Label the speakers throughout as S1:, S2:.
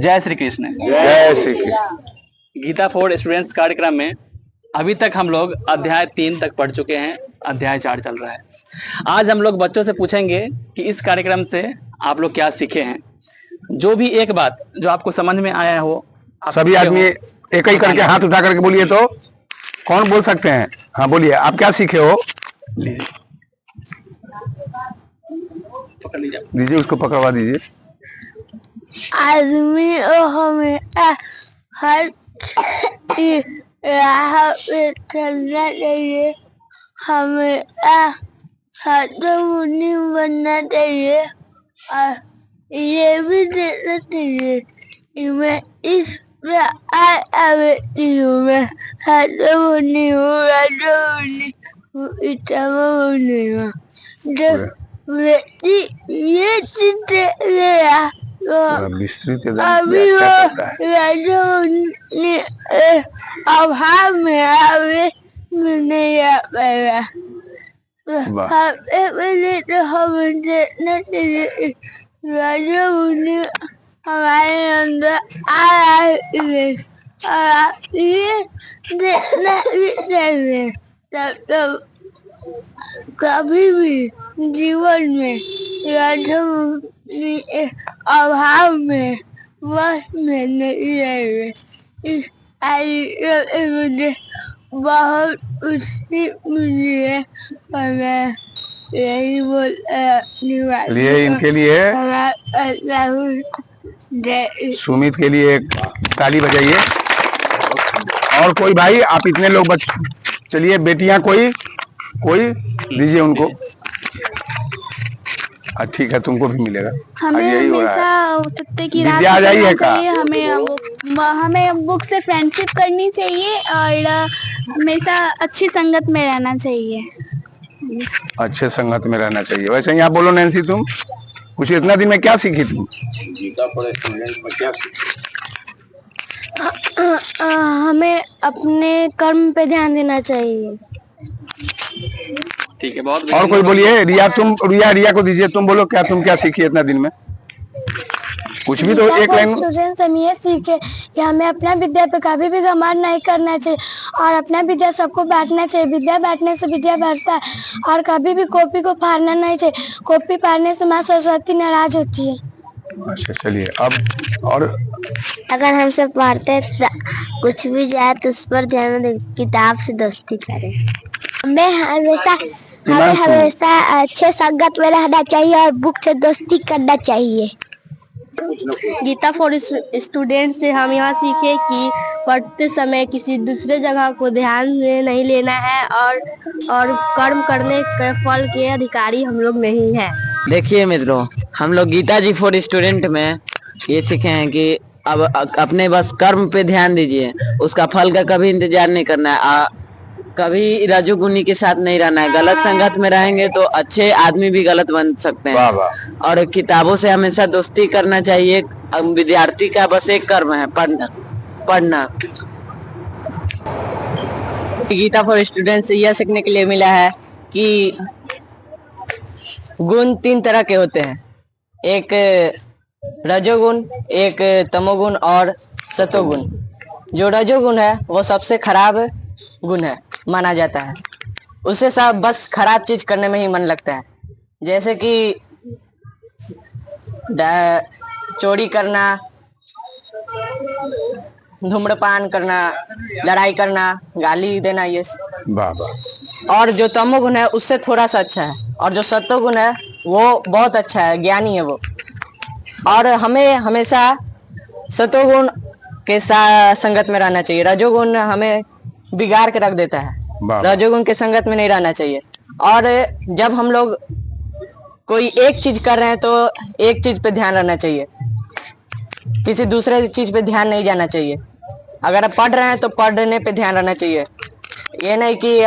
S1: जय श्री कृष्ण।
S2: जय Shri Krishna.
S1: Gita for students कार्यक्रम में अभी तक हम लोग अध्याय 3 तक पढ़ चुके हैं, अध्याय 4 चल रहा है। आज हम लोग बच्चों से पूछेंगे कि इस कार्यक्रम से आप लोग क्या सीखे हैं। जो भी एक बात जो आपको समझ में आया हो, आप
S2: सभी आदमी एक ही करके हाथ उठा करके बोलिए तो कौन बोल सकते हैं। हाँ बोलिए, आप क्या सीखे हो।
S1: पकड़ लीजिए,
S2: दीजिए उसको, पकड़वा दीजिए।
S3: आदमी और हमें हर राह पे चलना चाहिए, हमें मुनि बनना चाहिए और ये भी देखना चाहिए कि मैं इस प्रकार व्यक्ति हूँ। मैं मुनि हूँ, मुनि हूँ, मुनि हूँ। जब व्यक्ति ये चीज देख गया
S2: विस्तृत
S3: अभी वो अभाव में आवे नहीं आ पाएगा। पहले तो हमें देखना चाहिए राजा मुनि हमारे अंदर आ रहे और ये देखना भी चाहिए। तब कभी भी जीवन में राजा मुनि अभाव में वश में नहीं रहेंगे। इस मुझे बहुत खुशी मिली है और मैं यही
S2: लिए इनके लिए सुमित के लिए एक ताली बजाइए। और कोई भाई, आप इतने लोग चलिए बेटियां कोई दीजिए उनको। ठीक है, तुमको भी मिलेगा।
S3: हमें हमेशा सत्य की राह
S2: आ जाइए
S3: चाहिए। हमें बुक से फ्रेंडशिप करनी चाहिए और हमेशा अच्छी संगत में रहना चाहिए।
S2: अच्छे संगत में रहना चाहिए। वैसे ही आप बोलो नैन्सी, तुम कुछ इतना दिन में क्या सीखी तुम गीता फॉर स्टूडेंट्स में क्या सीखी?
S3: हमें अपने कर्म पे ध्यान देना चाहिए।
S1: ठीक है, बहुत।
S2: और कोई बोलिए। रिया को दीजिए। तुम बोलो, तुम क्या सीखी इतना दिन में? कुछ भी तो एक लाइन।
S3: स्टूडेंट्स हम ये सीखे कि हमें अपना विद्या पे कभी भी घमंड नहीं करना चाहिए और अपना विद्या सबको बांटना चाहिए। विद्या बांटने से विद्या बढ़ता है और कभी भी कॉपी को फाड़ना नहीं चाहिए। कॉपी फाड़ने से माँ सरस्वती नाराज होती है।
S2: अच्छा, चलिए अब। और
S3: अगर हम सब पढ़ते कुछ भी जाए तो उस पर ध्यान दें, किताब से दोस्ती करें। हमें हमेशा अच्छे संगत में रहना चाहिए और बुक से दोस्ती करना चाहिए। गीता फॉर स्टूडेंट से हम यहाँ सीखे कि पढ़ते समय किसी दूसरे जगह को ध्यान में नहीं लेना है और कर्म करने के फल के अधिकारी हम लोग नहीं हैं।
S4: देखिए मित्रों, हम लोग गीता जी फॉर स्टूडेंट में ये सीखे हैं कि अब अपने बस कर्म पे ध्यान दीजिए, उसका फल का कभी इंतजार नहीं करना है। कभी रजोगुनी के साथ नहीं रहना है। गलत संगत में रहेंगे तो अच्छे आदमी भी गलत बन सकते हैं। और किताबों से हमेशा दोस्ती करना चाहिए। विद्यार्थी का बस एक कर्म है, पढ़ना। गीता फॉर स्टूडेंट से यह सीखने के लिए मिला है कि गुण 3 तरह के होते हैं, एक रजोगुण, एक तमोगुण और सतोगुण। जो रजोगुण है वो सबसे खराब गुण है माना जाता है। उसे सब बस खराब चीज करने में ही मन लगता है, जैसे कि चोरी करना, धूम्रपान करना, लड़ाई करना, गाली देना। ये और जो तमोगुण है उससे थोड़ा सा अच्छा है, और जो सत्वगुण है वो बहुत अच्छा है, ज्ञानी है वो। और हमें हमेशा सत्वगुण के संगत में रहना चाहिए। रजोगुण हमें बिगाड़ के रख देता है,
S2: वाह।
S4: रजोगुण के संगत में नहीं रहना चाहिए। और जब हम लोग कोई एक चीज कर रहे हैं तो एक चीज पे ध्यान रहना चाहिए, किसी दूसरे चीज पे ध्यान नहीं जाना चाहिए। अगर आप पढ़ रहे हैं तो पढ़ने पे ध्यान रहना चाहिए। ये नहीं कि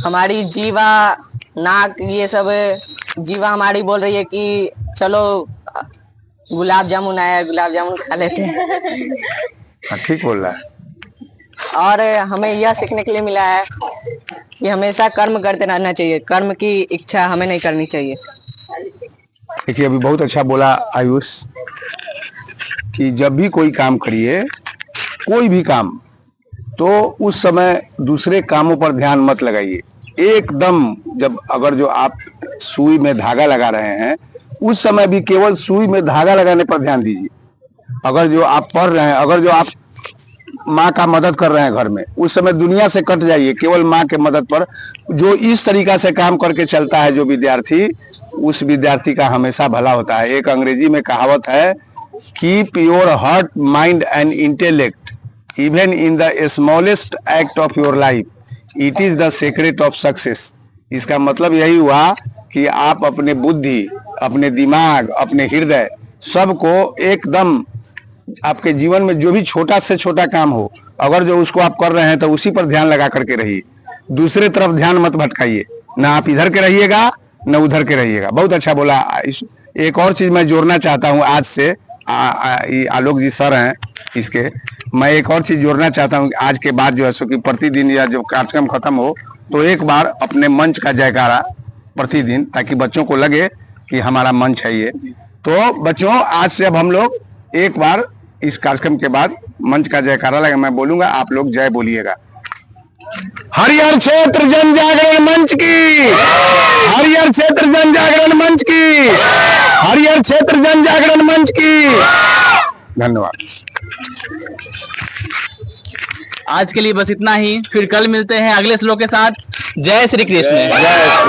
S4: हमारी जीवा नाक ये सब जीवा हमारी बोल रही है कि चलो गुलाब जामुन आया, गुलाब जामुन खा लेते हैं।
S2: हाँ, ठीक बोल रहा है।
S4: और हमें यह सीखने के लिए मिला है कि हमेशा कर्म करते रहना चाहिए, कर्म की इच्छा हमें नहीं करनी चाहिए।
S2: देखिए अभी बहुत अच्छा बोला आयुष कि जब भी कोई काम करिए, कोई भी काम, तो उस समय दूसरे कामों पर ध्यान मत लगाइए। एकदम जब अगर जो आप सुई में धागा लगा रहे हैं उस समय भी केवल सुई में धागा लगाने पर ध्यान दीजिए। अगर जो आप पढ़ रहे हैं, अगर जो आप माँ का मदद कर रहे हैं घर में, उस समय दुनिया से कट जाइए, केवल माँ के मदद पर। जो इस तरीका से काम करके चलता है जो विद्यार्थी, उस विद्यार्थी का हमेशा भला होता है। एक अंग्रेजी में कहावत है, keep your heart, mind and intellect even in the smallest act of your life, it is the secret of success. इसका मतलब यही हुआ कि आप अपने बुद्धि, अपने दिमाग, अपने हृदय, सबको एकदम आपके जीवन में जो भी छोटा से छोटा काम हो, अगर जो उसको आप कर रहे हैं तो उसी पर ध्यान लगा करके रहिए। दूसरे तरफ ध्यान मत भटकाइए, ना आप इधर के रहिएगा न उधर के रहिएगा। बहुत अच्छा बोला। एक और चीज मैं जोड़ना चाहता हूँ आज से, आलोक जी सर हैं इसके, मैं एक और चीज जोड़ना चाहता हूँ आज के बाद जो है सो कि प्रतिदिन या जब कार्यक्रम खत्म हो तो एक बार अपने मंच का जयकारा प्रतिदिन, ताकि बच्चों को लगे कि हमारा मंच है ये। तो बच्चों आज से अब हम लोग एक बार इस कार्यक्रम के बाद मंच का जयकारा लगा, मैं बोलूंगा, आप लोग जय बोलिएगा। हरिहर क्षेत्र जन जागरण मंच की, हरिहर क्षेत्र जन जागरण मंच की, हरिहर क्षेत्र जन जागरण मंच की। धन्यवाद।
S1: आज के लिए बस इतना ही, फिर कल मिलते हैं अगले श्लोक के साथ। जय श्री कृष्ण।
S2: जय श्री